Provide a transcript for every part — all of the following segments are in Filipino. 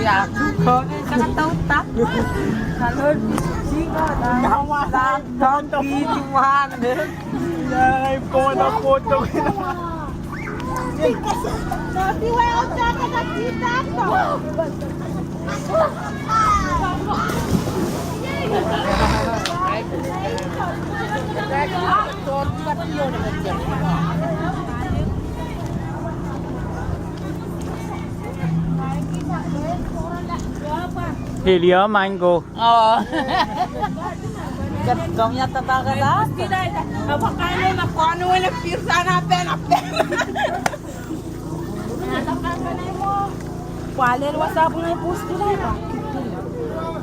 Ya, kau ni sangat tahu tak? Kalau di sini ada donkey di mana? Ay, foto kita. Nanti wao sana nakita to. Helio mango. Oh. Kung yata taga na. Abakane makuano wala pirsa na pen. Walel WhatsApp na post nila ba?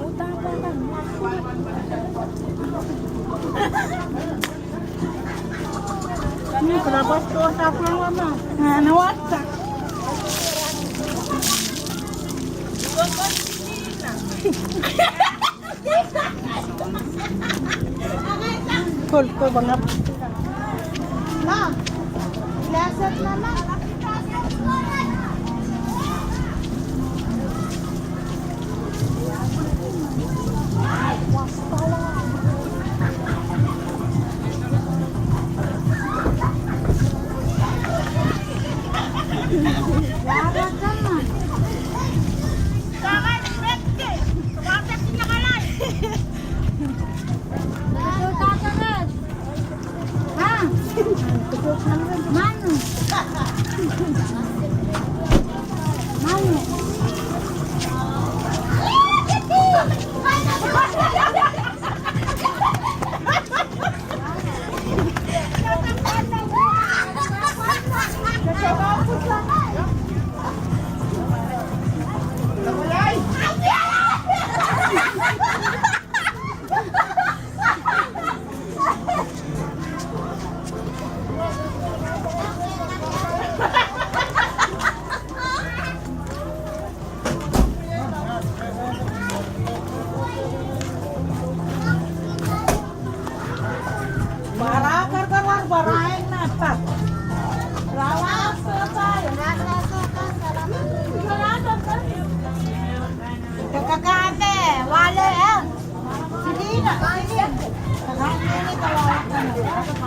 Utang pa ka. Kani kenapa tuh WhatsApp na mama? Ano WhatsApp? Kol banget. Ma, lasat na na. Kakakate, wale eh. Sige na, sige. Kakakate, tawag ka na.